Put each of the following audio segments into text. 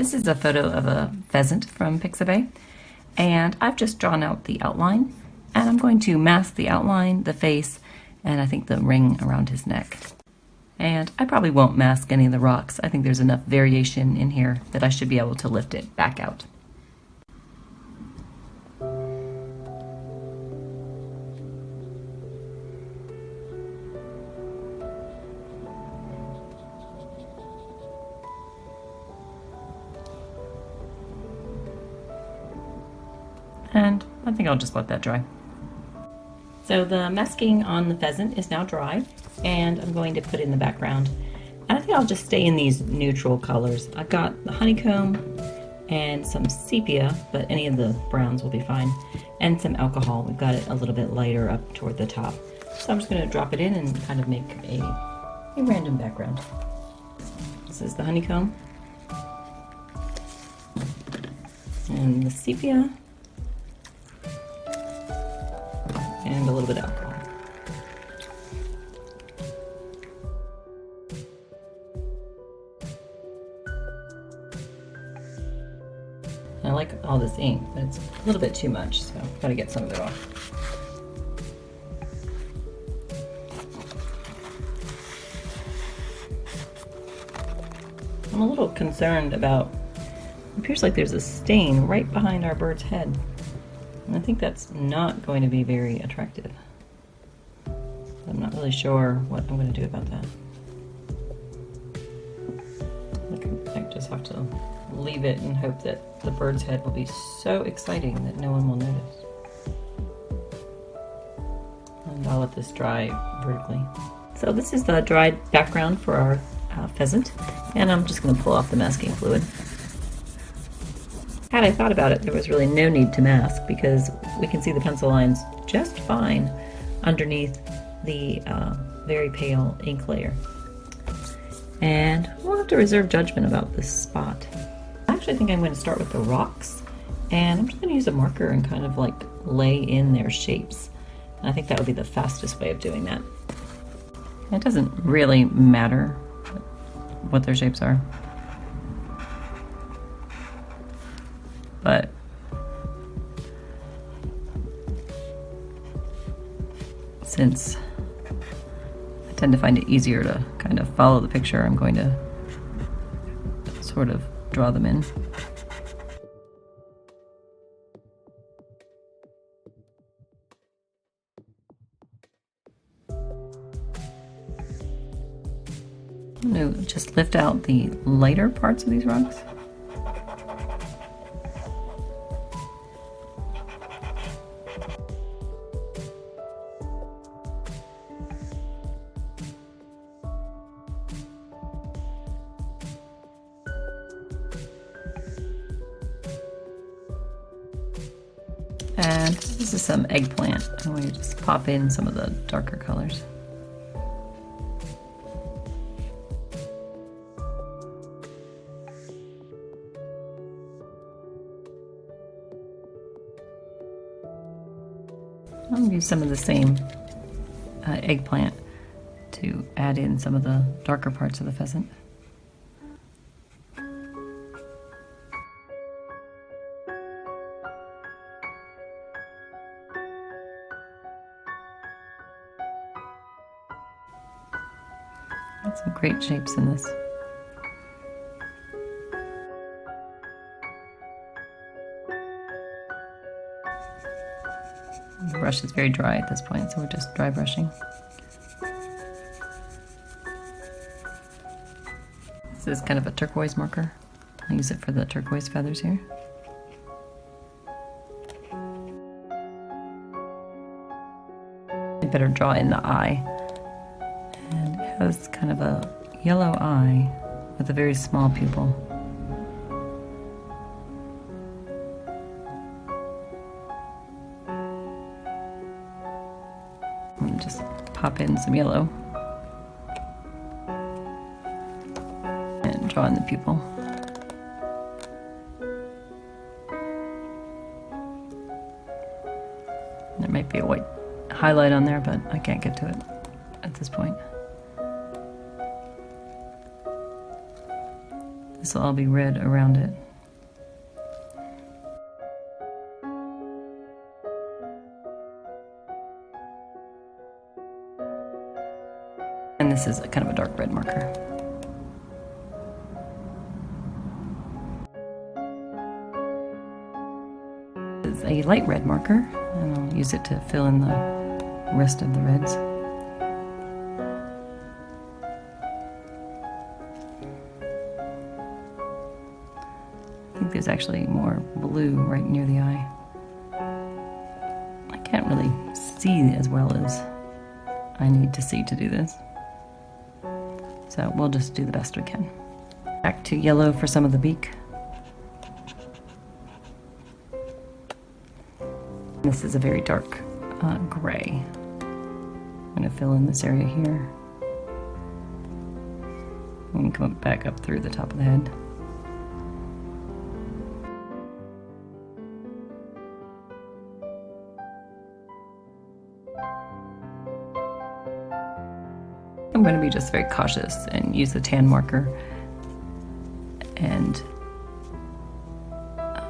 This is a photo of a pheasant from Pixabay, and I've just drawn out the outline, and I'm going to mask the outline, the face, and I think the ring around his neck. And I probably won't mask any of the rocks. I think there's enough variation in here that I should be able to lift it back out. And I think I'll just let that dry. So the masking on the pheasant is now dry, and I'm going to put in the background. And I think I'll just stay in these neutral colors. I've got the honeycomb and some sepia, but any of the browns will be fine, and some alcohol. We've got it a little bit lighter up toward the top. So I'm just going to drop it in and kind of make a random background. This is the honeycomb and the sepia. And a little bit of alcohol. I like all this ink, but it's a little bit too much, so I've got to get some of it off. I'm a little concerned about, it appears like there's a stain right behind our bird's head. And I think that's not going to be very attractive. I'm not really sure what I'm going to do about that. I just have to leave it and hope that the bird's head will be so exciting that no one will notice. And I'll let this dry vertically. So this is the dried background for our pheasant, and I'm just going to pull off the masking fluid. Had I thought about it, there was really no need to mask because we can see the pencil lines just fine underneath the very pale ink layer. And we'll have to reserve judgment about this spot. I actually think I'm going to start with the rocks, and I'm just going to use a marker and kind of like lay in their shapes. And I think that would be the fastest way of doing that. It doesn't really matter what their shapes are. But since I tend to find it easier to kind of follow the picture, I'm going to sort of draw them in. I'm going to just lift out the lighter parts of these rocks. And this is some eggplant, and we just pop in some of the darker colors. I'm going to use some of the same eggplant to add in some of the darker parts of the pheasant. Got some great shapes in this. The brush is very dry at this point, so we're just dry brushing. This is kind of a turquoise marker. I'll use it for the turquoise feathers here. I better draw in the eye. And it has kind of a yellow eye with a very small pupil. And just pop in some yellow and draw in the pupil. There might be a white highlight on there, but I can't get to it at this point. This will all be red around it. And this is kind of a dark red marker. This is a light red marker, and I'll use it to fill in the rest of the reds. I think there's actually more blue right near the eye. I can't really see as well as I need to see to do this. So we'll just do the best we can. Back to yellow for some of the beak. This is a very dark gray. I'm going to fill in this area here. And come back up through the top of the head. I'm going to be just very cautious and use the tan marker and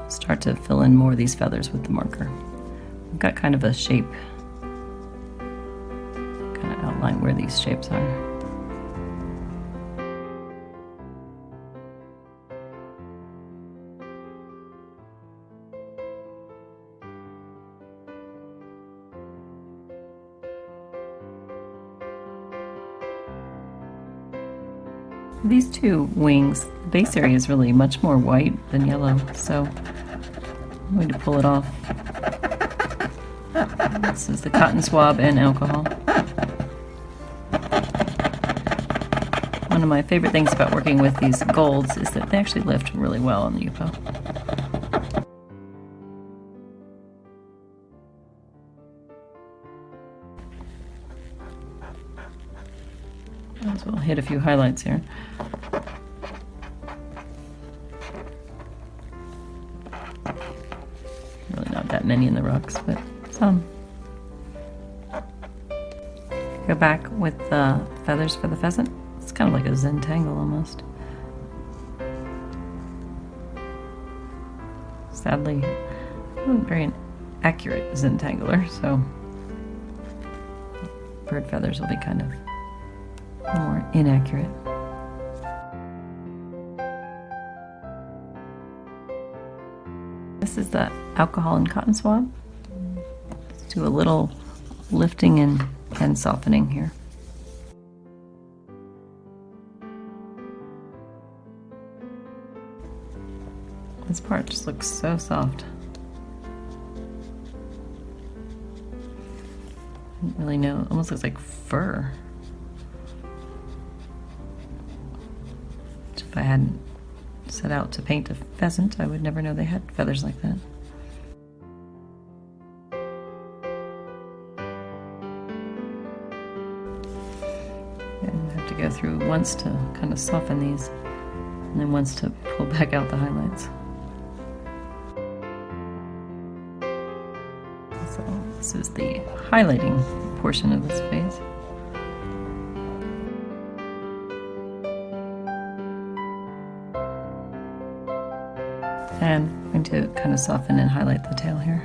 start to fill in more of these feathers with the marker. I've got kind of a shape, kind of outline where these shapes are. These two wings, the base area is really much more white than yellow, so I'm going to pull it off. This is the cotton swab and alcohol. One of my favorite things about working with these golds is that they actually lift really well on the UPO. Might as well hit a few highlights here. Really not that many in the rocks, but some. Go back with the feathers for the pheasant. It's kind of like a Zentangle almost. Sadly, I wasn't very accurate Zentangler, so bird feathers will be kind of a little more inaccurate. This is the alcohol and cotton swab. Let's do a little lifting and softening here. This part just looks so soft. I don't really know, it almost looks like fur. If I hadn't set out to paint a pheasant, I would never know they had feathers like that. And I have to go through once to kind of soften these, and then once to pull back out the highlights. So this is the highlighting portion of this phase. And I'm going to kind of soften and highlight the tail here.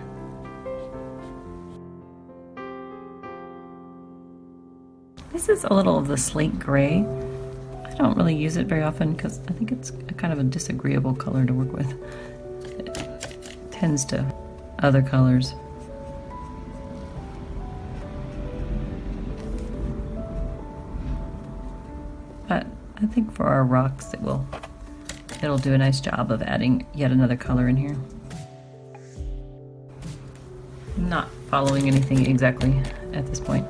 This is a little of the slate gray. I don't really use it very often because I think it's a kind of a disagreeable color to work with. It tends to other colors. But I think for our rocks it'll do a nice job of adding yet another color in here. I'm not following anything exactly at this point.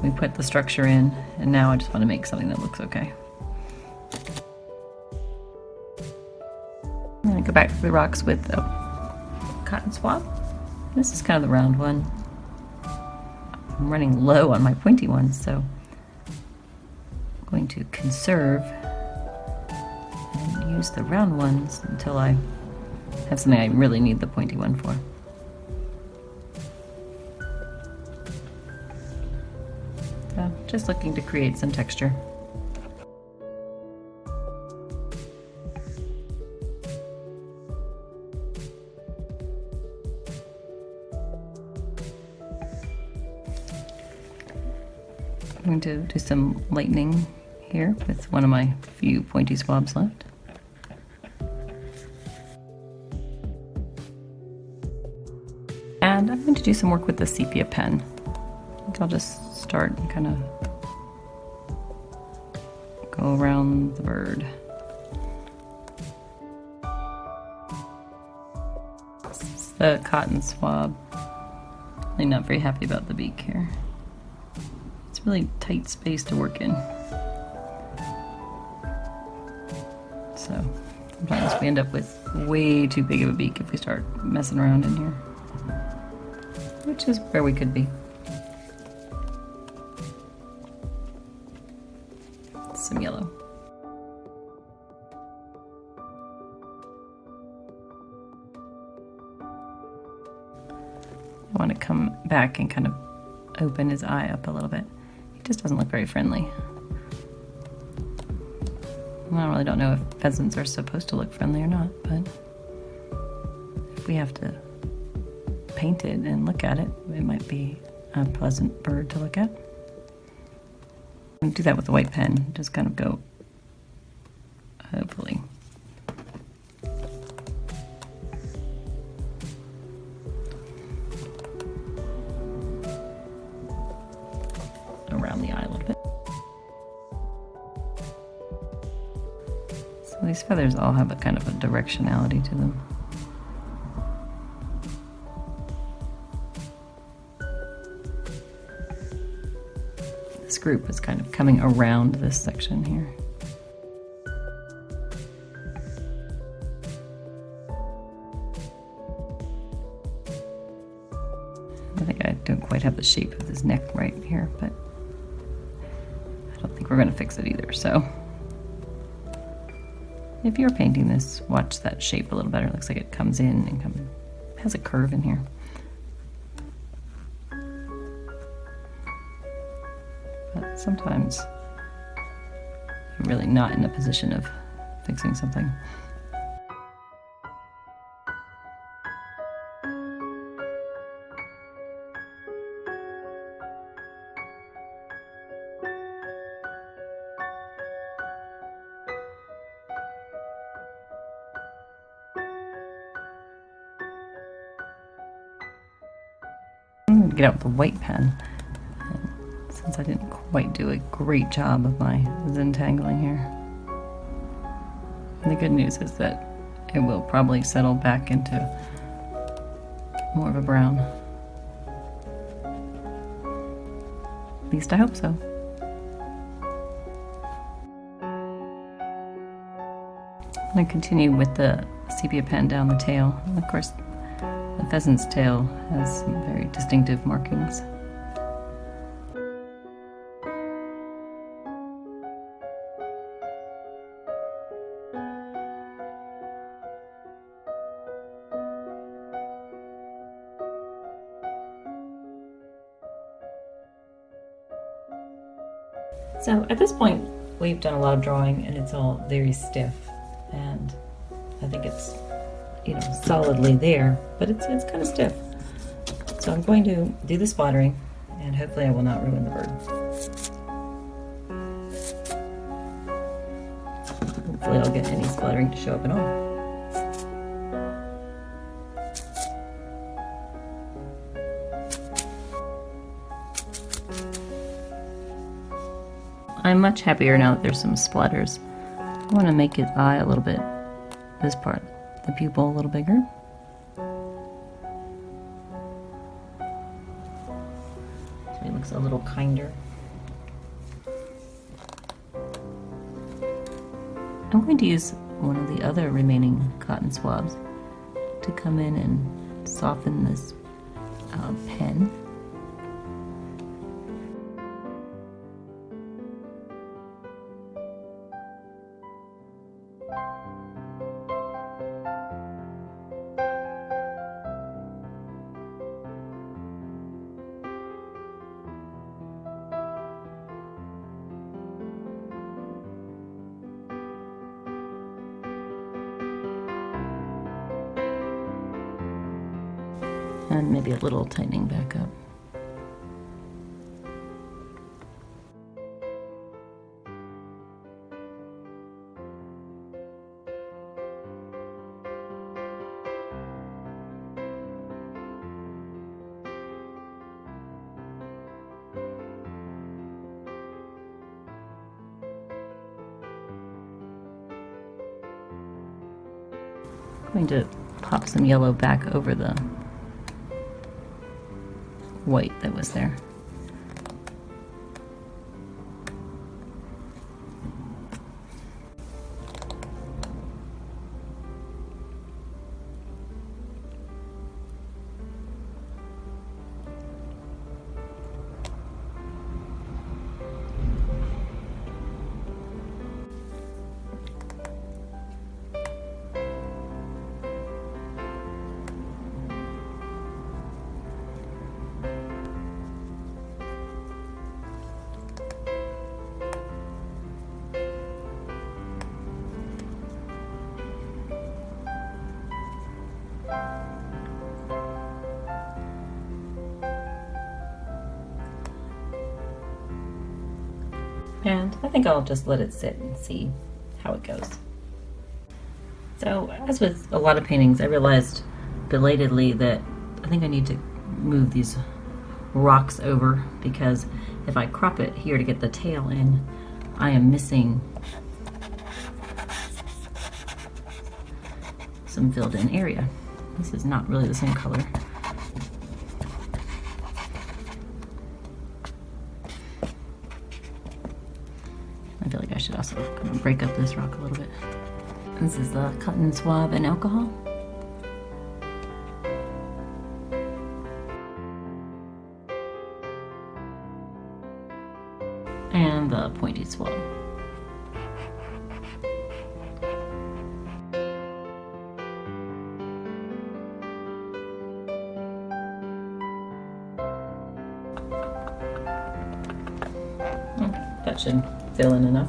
We put the structure in, and now I just want to make something that looks okay. I'm going to go back to the rocks with the cotton swab. This is kind of the round one. I'm running low on my pointy ones, so I'm going to conserve and use the round ones until I have something I really need the pointy one for. So just looking to create some texture. going to do some lightening here with one of my few pointy swabs left. And I'm going to do some work with the sepia pen. I think I'll just start and kind of go around the bird. This is the cotton swab. I'm not very happy about the beak here. It's really tight space to work in. So sometimes we end up with way too big of a beak if we start messing around in here, which is where we could be. Some yellow. I want to come back and kind of open his eye up a little bit. He just doesn't look very friendly. I really don't know if pheasants are supposed to look friendly or not, but if we have to paint it and look at it, it might be a pleasant bird to look at. And do that with the white pen, just kind of go, hopefully. Around the eye a little bit. So these feathers all have a kind of a directionality to them. This group is kind of coming around this section here. I think I don't quite have the shape of his neck right here, but I don't think we're going to fix it either. So if you're painting this, watch that shape a little better. It looks like it comes in and has a curve in here. But sometimes you're really not in a position of fixing something. I'm going to get out with the white pen. Since I didn't quite do a great job of my Zentangling here. And the good news is that it will probably settle back into more of a brown. At least I hope so. I'm going to continue with the sepia pen down the tail. And of course, the pheasant's tail has some very distinctive markings. So at this point, we've done a lot of drawing and it's all very stiff, and I think it's, solidly there, but it's kind of stiff. So I'm going to do the splattering, and hopefully I will not ruin the bird. Hopefully I'll get any splattering to show up at all. I'm much happier now that there's some splatters. I want to make his eye a little bit, this part, the pupil a little bigger. So he looks a little kinder. I'm going to use one of the other remaining cotton swabs to come in and soften this pen. And maybe a little tightening back up. I'm going to pop some yellow back over the white that was there. And I think I'll just let it sit and see how it goes. So, as with a lot of paintings, I realized belatedly that I think I need to move these rocks over, because if I crop it here to get the tail in, I am missing some filled in area. This is not really the same color. I feel like I should also kind of break up this rock a little bit. This is the cotton swab and alcohol. And the pointy swab. That should fill in enough.